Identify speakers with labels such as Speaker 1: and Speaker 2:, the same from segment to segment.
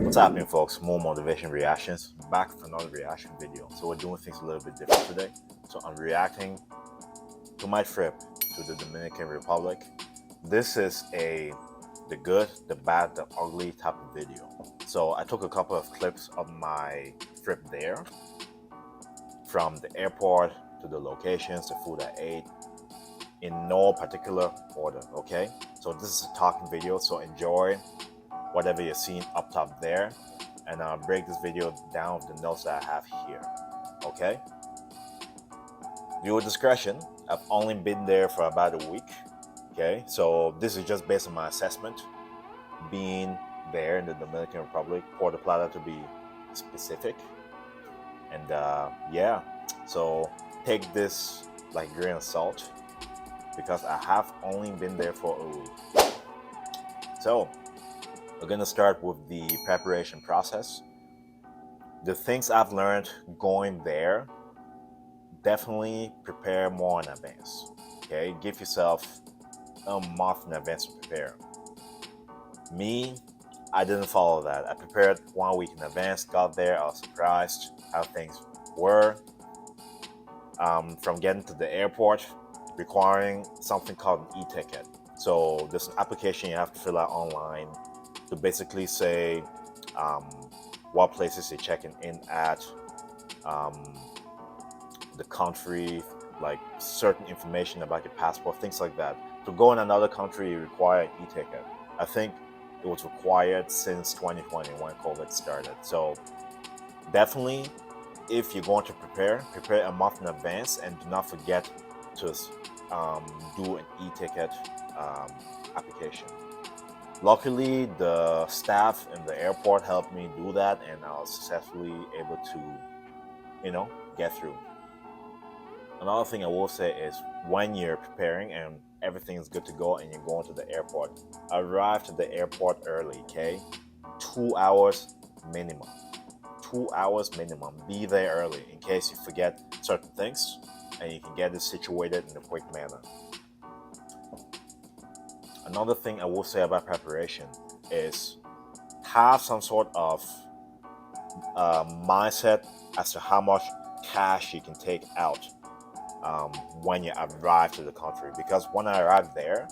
Speaker 1: What's happening, folks? More motivation reactions. Back with another reaction video. So we're doing things a little bit different today. So I'm reacting to my trip to the Dominican Republic. This is the good, the bad, the ugly type of video. So I took a couple of clips of my trip there, from the airport to the locations, the food I ate, in no particular order. Okay. So this is a talking video. So enjoy whatever you're seeing up top there, and I'll break this video down with the notes that I have here. Okay? Viewer discretion. I've only been there for about a week. Okay, so this is just based on my assessment, being there in the Dominican Republic, Puerto Plata to be specific. And yeah, so take this like a grain of salt because I have only been there for a week. So we're gonna start with the preparation process. The things I've learned going there, definitely prepare more in advance. Okay, give yourself a month in advance to prepare. Me, I didn't follow that. I prepared 1 week in advance, got there, I was surprised how things were. From getting to the airport, requiring something called an e-ticket. So there's an application you have to fill out online to basically say what places you're checking in at, the country, like certain information about your passport, things like that. To go in another country, you require an e-ticket. I think it was required since 2020 when COVID started. So definitely, if you're going to prepare a month in advance, and do not forget to do an e-ticket application. Luckily, the staff in the airport helped me do that, and I was successfully able to, get through. Another thing I will say is, when you're preparing and everything is good to go and you're going to the airport, arrive to the airport early, okay? 2 hours minimum. 2 hours minimum. Be there early in case you forget certain things, and you can get it situated in a quick manner. Another thing I will say about preparation is, have some sort of mindset as to how much cash you can take out when you arrive to the country. Because when I arrived there,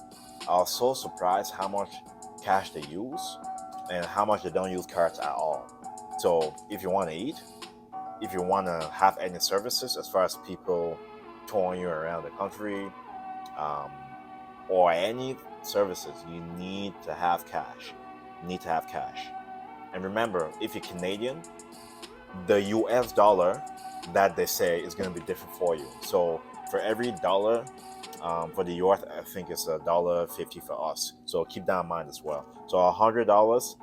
Speaker 1: I was so surprised how much cash they use and how much they don't use cards at all. So if you want to eat, if you want to have any services as far as people touring you around the country, or any services, you need to have cash. You need to have cash. And remember, if you're Canadian, the US dollar that they say is going to be different for you. So for every dollar, for the US, I think it's $1.50 for us. So keep that in mind as well. So $100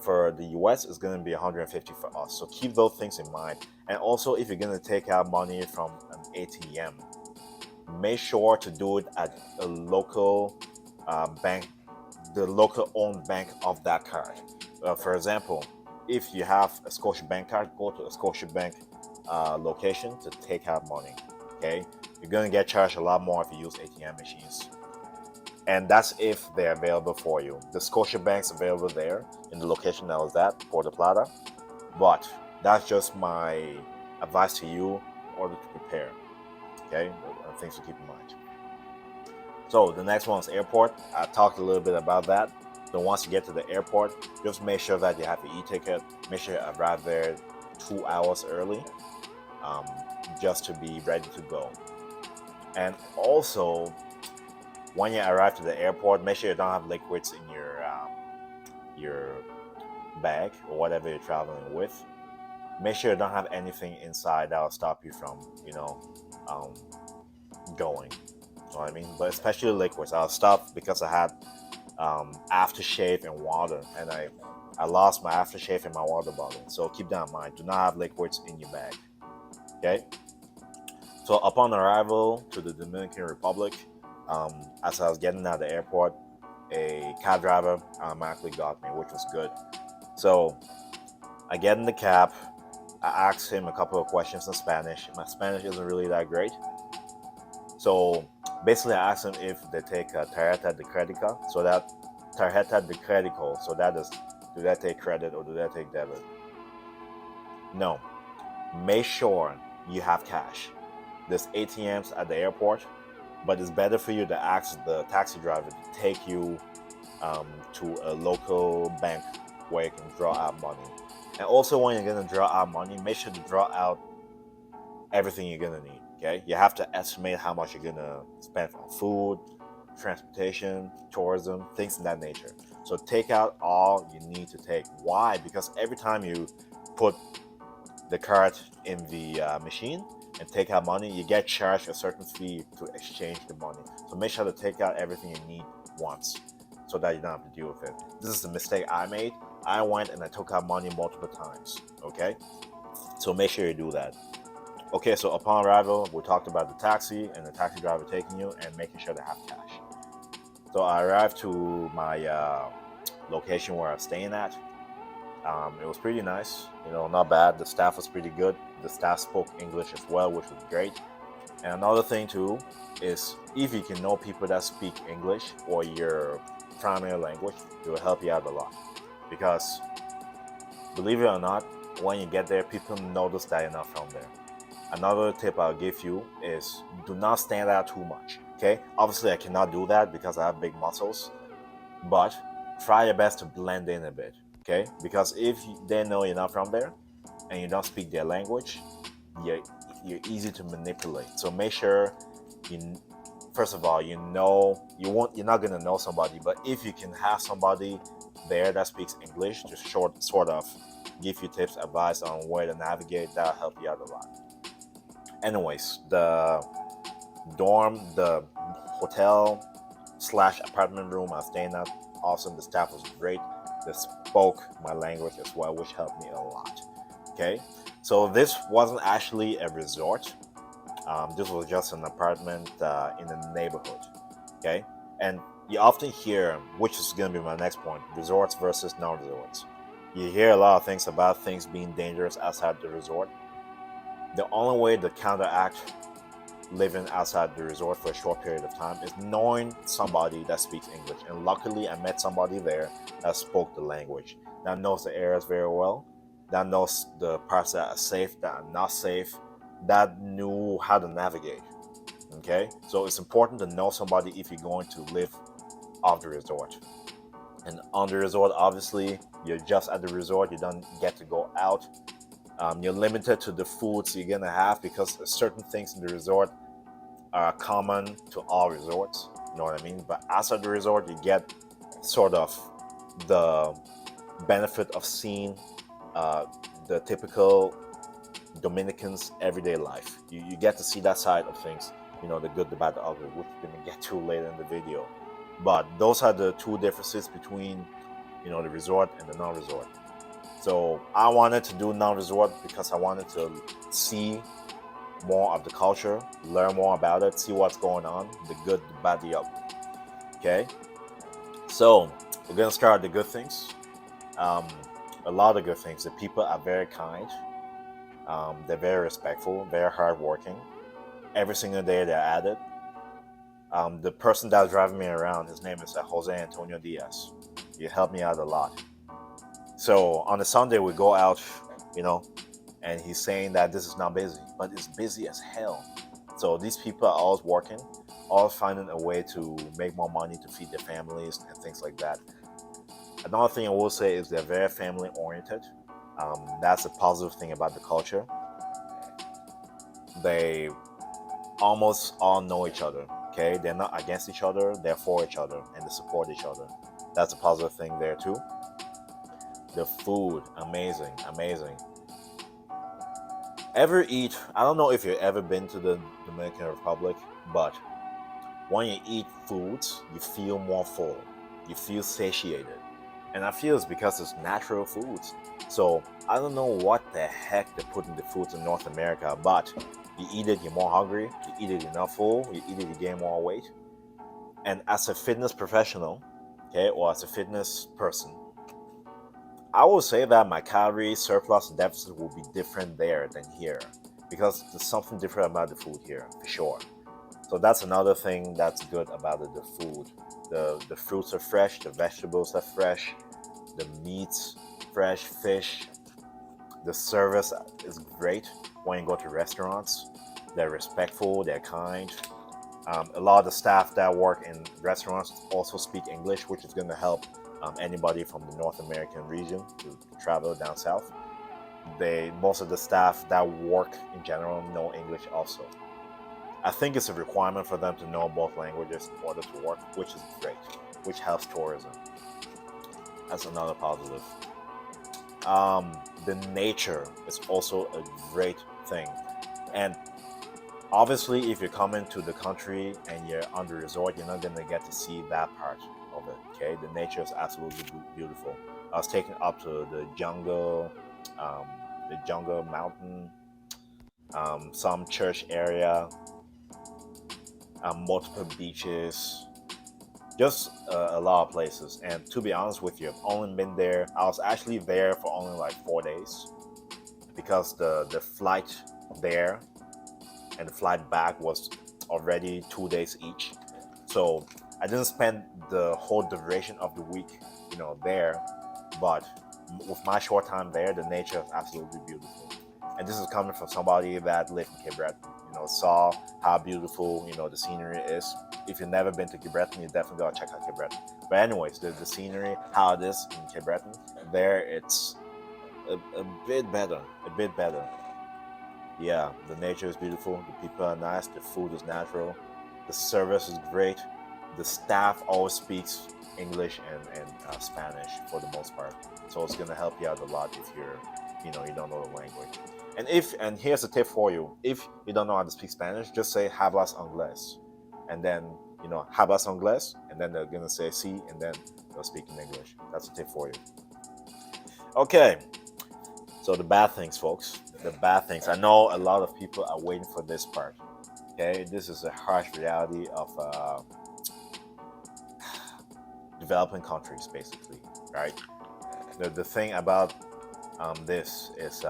Speaker 1: for the US is going to be $150 for us. So keep those things in mind. And also, if you're going to take out money from an ATM, make sure to do it at a local bank, the local owned bank of that card. For example, if you have a Scotiabank card, go to a Scotiabank location to take out money. Okay, you're gonna get charged a lot more if you use ATM machines, and that's if they're available for you. The Scotiabank's available there in the location that I was at, Puerto Plata, but that's just my advice to you in order to prepare. Okay, things to keep in mind. So the next one is airport. I talked a little bit about that. So once you get to the airport, just make sure that you have your e-ticket. Make sure you arrive there 2 hours early, um, just to be ready to go. And also, when you arrive to the airport, make sure you don't have liquids in your bag or whatever you're traveling with. Make sure you don't have anything inside that will stop you from, um, going. You know what I mean? But especially liquids. I was stopped because I had aftershave and water, and I lost my aftershave and my water bottle. So keep that in mind. Do not have liquids in your bag. Okay. So upon arrival to the Dominican Republic, as I was getting out of the airport, a cab driver automatically got me, which was good. So I get in the cab. I asked him a couple of questions in Spanish. My Spanish isn't really that great. So basically, I asked them if they take a tarjeta de crédito. So that tarjeta de crédito, so that is Do they take credit or do they take debit? No. Make sure you have cash. There's ATMs at the airport, but it's better for you to ask the taxi driver to take you to a local bank where you can draw out money. And also, when you're gonna draw out money, make sure to draw out everything you're gonna need. Okay, you have to estimate how much you're gonna spend on food, transportation, tourism, things of that nature. So take out all you need to take. Why? Because every time you put the card in the machine and take out money, you get charged a certain fee to exchange the money. So make sure to take out everything you need once so that you don't have to deal with it. This is the mistake I made. I went and I took out money multiple times. Okay, so make sure you do that. Okay, so upon arrival, we talked about the taxi and the taxi driver taking you and making sure they have cash. So I arrived to my location where I was staying at. It was pretty nice, not bad. The staff was pretty good. The staff spoke English as well, which was great. And another thing too is if you can know people that speak English or your primary language, it will help you out a lot. Because believe it or not, when you get there, people notice that you're not from there. Another tip I'll give you is do not stand out too much. Okay, obviously I cannot do that because I have big muscles, but try your best to blend in a bit. Okay, because if they know you're not from there and you don't speak their language, you're easy to manipulate. So make sure you, first of all, you're not gonna know somebody, but if you can have somebody there that speaks English, just sort of give you tips, advice on where to navigate, that'll help you out a lot. Anyways, the hotel / apartment room I was staying at, awesome. The staff was great. They spoke my language as well, which helped me a lot. Okay, so this wasn't actually a resort. This was just an apartment in a neighborhood. Okay, and you often hear, which is going to be my next point, resorts versus non-resorts. You hear a lot of things about things being dangerous outside the resort. The only way to counteract living outside the resort for a short period of time is knowing somebody that speaks English. And luckily, I met somebody there that spoke the language, that knows the areas very well, that knows the parts that are safe, that are not safe, that knew how to navigate. Okay, so it's important to know somebody if you're going to live off the resort. And on the resort, obviously, you're just at the resort, you don't get to go out. You're limited to the foods you're gonna have because certain things in the resort are common to all resorts. You know what I mean? But outside the resort, you get sort of the benefit of seeing the typical Dominican's everyday life. You get to see that side of things. The good, the bad, the ugly, which we're gonna get to later in the video. But those are the two differences between, the resort and the non-resort. So I wanted to do non-resort because I wanted to see more of the culture, learn more about it, see what's going on, the good, the bad, the ugly. Okay, so we're gonna start with the good things. A lot of good things. The people are very kind. They're very respectful, very hardworking. Every single day they're at it. The person that's driving me around, his name is Jose Antonio Diaz. He helped me out a lot. So on a Sunday we go out, and he's saying that this is not busy, but it's busy as hell. So these people are always working, always finding a way to make more money to feed their families and things like that. Another thing I will say is they're very family oriented. That's a positive thing about the culture. They almost all know each other. Okay, they're not against each other, they're for each other, and they support each other. That's a positive thing there too. The food, amazing. I don't know if you've ever been to the Dominican Republic, but when you eat foods, you feel more full. You feel satiated. And I feel it's because it's natural foods. So I don't know what the heck they put in the foods in North America, but you eat it, you're more hungry. You eat it, you're not full. You eat it, you gain more weight. And as a fitness professional, okay, or as a fitness person, I will say that my calorie surplus and deficit will be different there than here because there's something different about the food here, for sure. So that's another thing that's good about the food. The fruits are fresh, the vegetables are fresh, The meats, fresh fish, the service is great when you go to restaurants. They're respectful, they're kind. A lot of the staff that work in restaurants also speak English, which is going to help anybody from the North American region to travel down south. Most of the staff that work in general know English also. I think it's a requirement for them to know both languages in order to work, which is great, which helps tourism. That's another positive. The nature is also a great thing. And obviously, if you're coming to the country and you're on the resort, you're not going to get to see that part of it. Okay, the nature is absolutely beautiful. I was taken up to um, the jungle mountain, some church area, multiple beaches, just a lot of places. And to be honest with you, I've only been there. I was actually there for only like 4 days because the flight there and the flight back was already 2 days each. So I didn't spend the whole duration of the week, there. But with my short time there, the nature is absolutely beautiful. And this is coming from somebody that lived in Cape Breton, saw how beautiful, the scenery is. If you've never been to Cape Breton, you definitely gotta check out Cape Breton. But anyways, the scenery, how it is in Cape Breton, there it's a bit better, a bit better. Yeah, the nature is beautiful, the people are nice, the food is natural, the service is great, the staff always speaks English and Spanish for the most part. So it's gonna help you out a lot if you don't know the language. And here's a tip for you: if you don't know how to speak Spanish, just say "hablas inglés," and then "hablas inglés," and then they're gonna say "sí," and then they'll speak in English. That's a tip for you. Okay, so the bad things, folks. The bad things. I know a lot of people are waiting for this part. Okay, this is a harsh reality of developing countries, basically, right? The thing about this is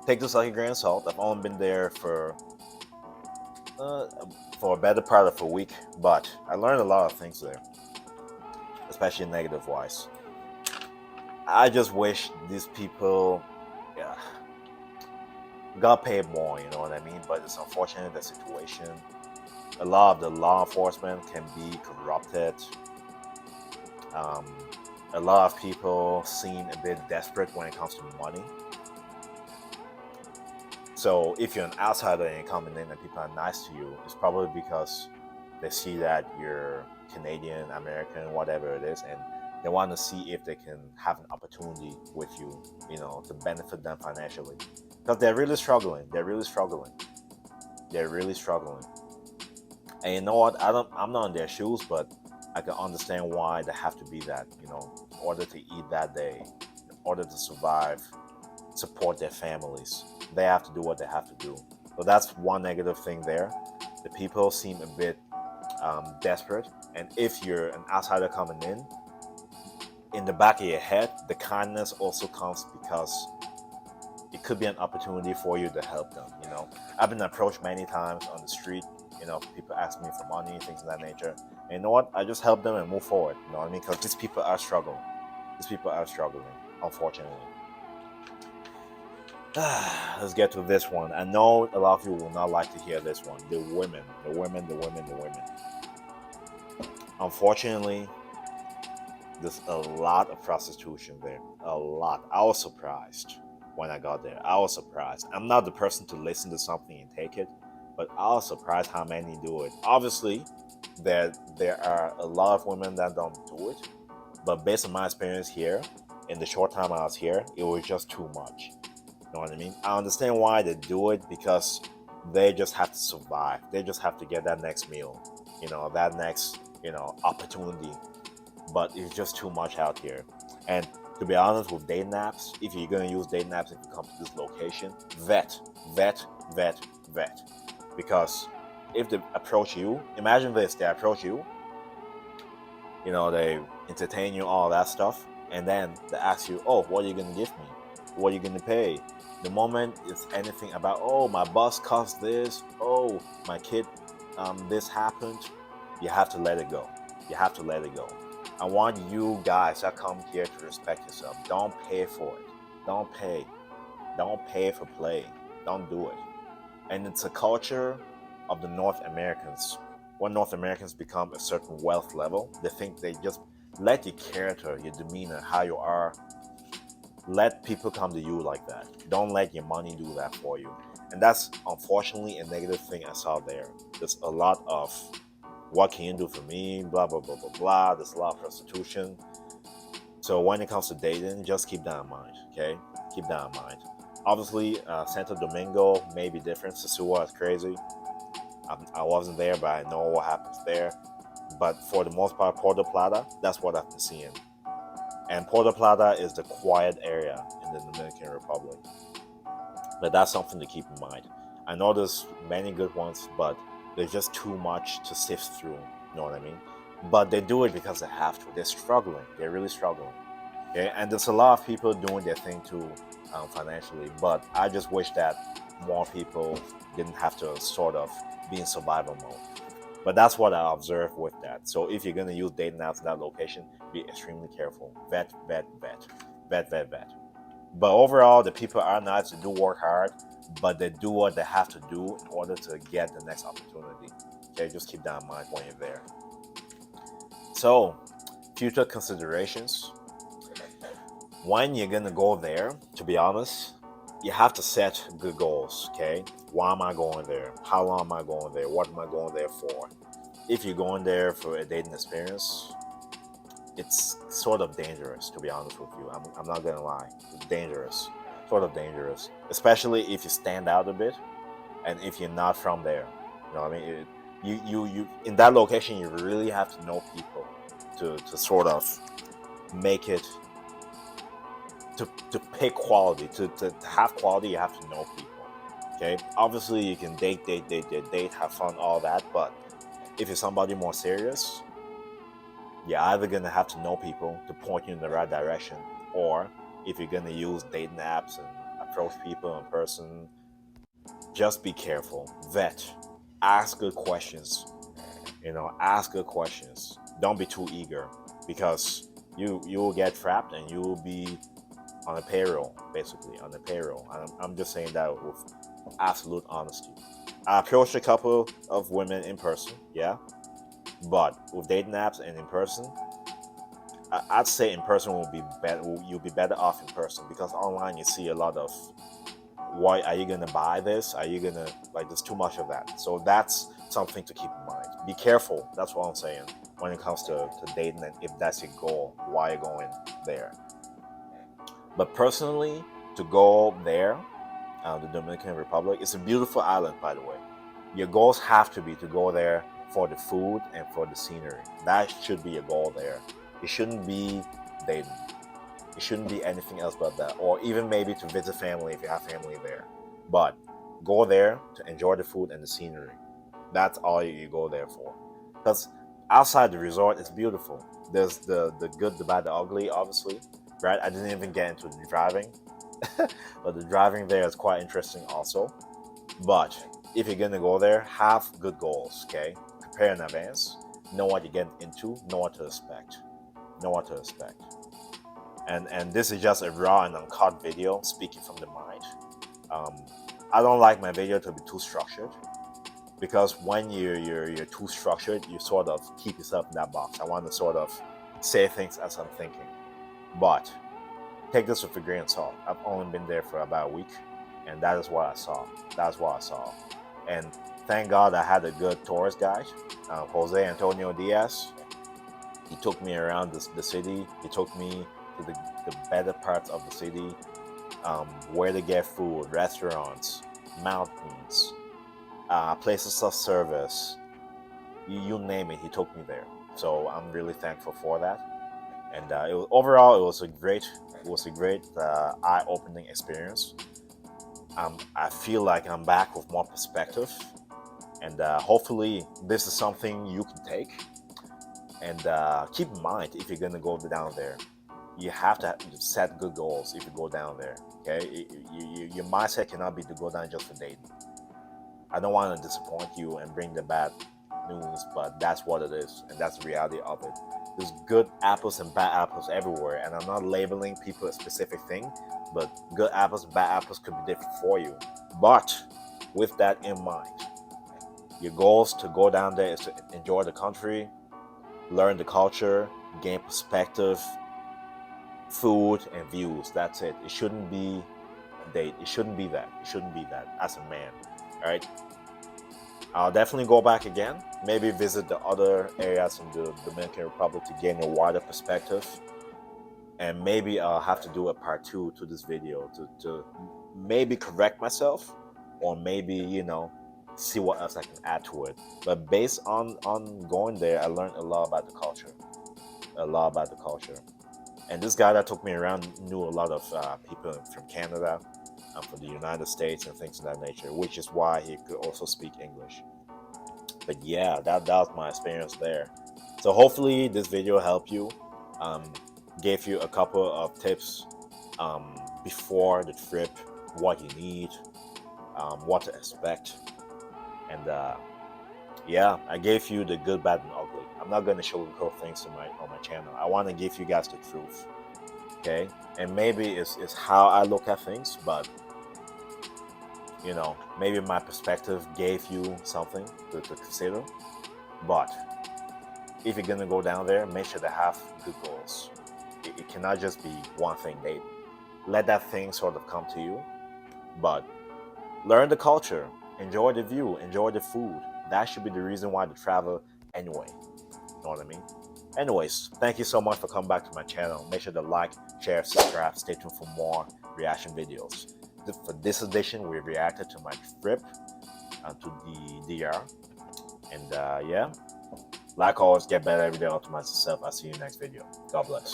Speaker 1: take this like a grain of salt. I've only been there for a better part of a week, but I learned a lot of things there, especially negative wise. I just wish these people, yeah, got paid more. You know what I mean? But it's unfortunate the situation. A lot of the law enforcement can be corrupted. A lot of people seem a bit desperate when it comes to money. So if you're an outsider and you're coming in and people are nice to you, it's probably because they see that you're Canadian, American, whatever it is, and they want to see if they can have an opportunity with you, to benefit them financially. Because they're really struggling. They're really struggling. They're really struggling. And you know what? I'm not in their shoes, but I can understand why they have to be that, in order to eat that day, in order to survive, support their families. They have to do what they have to do. So that's one negative thing there. The people seem a bit desperate. And if you're an outsider coming in the back of your head, the kindness also comes because it could be an opportunity for you to help them. I've been approached many times on the street. People ask me for money, things of that nature. And you know what? I just help them and move forward. You know what I mean? Because these people are struggling. These people are struggling, unfortunately. Let's get to this one. I know a lot of you will not like to hear this one. The women. Unfortunately, there's a lot of prostitution there. A lot. I was surprised when I got there. I was surprised. I'm not the person to listen to something and take it, but I was surprised how many do it. Obviously, there are a lot of women that don't do it, but based on my experience here, in the short time I was here, it was just too much. You know what I mean? I understand why they do it, because they just have to survive. They just have to get that next meal, that next, opportunity. But it's just too much out here. And to be honest, with dating apps, if you're going to use dating apps, if you come to this location, vet. Because if they approach you, imagine this, they approach you, they entertain you, all that stuff, and then they ask you, oh, what are you going to give me? What are you going to pay? The moment it's anything about, oh, my bus cost this, oh, my kid, this happened, you have to let it go. You have to let it go. I want you guys that come here to respect yourself. Don't pay for it. Don't pay. Don't pay for play. Don't do it. And it's a culture of the North Americans. When North Americans become a certain wealth level, they think they just let your character, your demeanor, how you are, let people come to you like that. Don't let your money do that for you. And that's unfortunately a negative thing I saw there. There's a lot of what can you do for me, blah, blah, blah, blah, blah. There's a lot of prostitution. So when it comes to dating, just keep that in mind, okay? Keep that in mind. Obviously, Santo Domingo may be different. Sosua is crazy. I wasn't there, but I know what happens there. But for the most part, Puerto Plata, that's what I've been seeing. And Puerto Plata is the quiet area in the Dominican Republic. But that's something to keep in mind. I know there's many good ones, but there's just too much to sift through. You know what I mean? But they do it because they have to. They're struggling. They're really struggling. Okay? And there's a lot of people doing their thing too, financially. But I just wish that more people didn't have to sort of be in survival mode. But that's what I observed with that. So if you're going to use dating apps in that location, be extremely careful. Vet, vet, vet. Vet, vet, vet. But overall, the people are nice. They do work hard, but they do what they have to do in order to get the next opportunity. Okay, just keep that in mind when you're there. So, future considerations. When you're gonna go there, to be honest, you have to set good goals. Okay, why am I going there? How long am I going there? What am I going there for? If you're going there for a dating experience, it's sort of dangerous, to be honest with you. I'm not gonna lie, it's dangerous, sort of dangerous, especially if you stand out a bit and if you're not from there. You know what I mean? You in that location, you really have to know people to sort of make it to pick quality. To have quality, you have to know people. Okay, obviously you can date, have fun, all that, but if you're somebody more serious, you're either gonna have to know people to point you in the right direction, or if you're gonna use dating apps and approach people in person, just be careful. Vet. Ask good questions. Ask good questions. Don't be too eager, because you will get trapped and you will be on a payroll, basically on a payroll. I'm just saying that with absolute honesty. I approached a couple of women in person, yeah, but with dating apps and in person, I'd say in person will be better. You'll be better off in person, because online you see a lot of, why are you gonna buy this? Are you gonna, like? There's too much of that. So that's something to keep in mind. Be careful. That's what I'm saying when it comes to dating, and if that's your goal, why are you going there? But personally, to go there, the Dominican Republic, it's a beautiful island, by the way. Your goals have to be to go there for the food and for the scenery. That should be your goal there. It shouldn't be dating. It shouldn't be anything else but that. Or even maybe to visit family if you have family there. But go there to enjoy the food and the scenery. That's all you go there for. Because outside the resort, it's beautiful. There's the good, the bad, the ugly, obviously. Right? I didn't even get into the driving. But the driving there is quite interesting also. But if you're gonna go there, have good goals, okay? Prepare in advance, know what you're getting into, know what to expect. Know what to expect. And this is just a raw and uncut video, speaking from the mind. Um, I don't like my video to be too structured, because when you're too structured, you sort of keep yourself in that box. I want to sort of say things as I'm thinking. But take this with a grain of salt. I've only been there for about a week, and that is what I saw. That's what I saw. And thank God I had a good tourist guide, Jose Antonio Diaz. He took me around the city. He took me to the better parts of the city, where to get food, restaurants, mountains, places of service. You name it, he took me there. So I'm really thankful for that. And overall, it was a great eye-opening experience. I feel like I'm back with more perspective, and hopefully, this is something you can take. And keep in mind, if you're gonna go down there, you have to set good goals. If you go down there, okay, your mindset cannot be to go down just for dating. I don't want to disappoint you and bring the bad news, but that's what it is, and that's the reality of it. There's good apples and bad apples everywhere, and I'm not labeling people a specific thing, but good apples and bad apples could be different for you. But with that in mind, your goals to go down there is to enjoy the country, learn the culture, gain perspective, food, and views. That's it. It shouldn't be a date. It shouldn't be that. It shouldn't be that as a man. All right. I'll definitely go back again. Maybe visit the other areas in the Dominican Republic to gain a wider perspective. And maybe I'll have to do a part 2 to this video to maybe correct myself, or maybe, see what else I can add to it. But based on going there, I learned a lot about the culture. A lot about the culture. And this guy that took me around knew a lot of people from Canada, from the United States, and things of that nature, which is why he could also speak English. But yeah, that was my experience there. So hopefully this video helped you, gave you a couple of tips before the trip, what you need, what to expect, and yeah, I gave you the good, bad, and ugly. I'm not going to sugarcoat things on my channel. I want to give you guys the truth, okay? And maybe it's how I look at things, but maybe my perspective gave you something to consider. But if you're gonna go down there, make sure to have good goals. It cannot just be one thing. They let that thing sort of come to you, but learn the culture, enjoy the view, enjoy the food. That should be the reason why to travel anyway. You know what I mean? Anyways, thank you so much for coming back to my channel. Make sure to like, share, subscribe. Stay tuned for more reaction videos. For this edition, we reacted to my trip to the DR. And yeah, like always, get better every day, optimize yourself. I'll see you next video. God bless.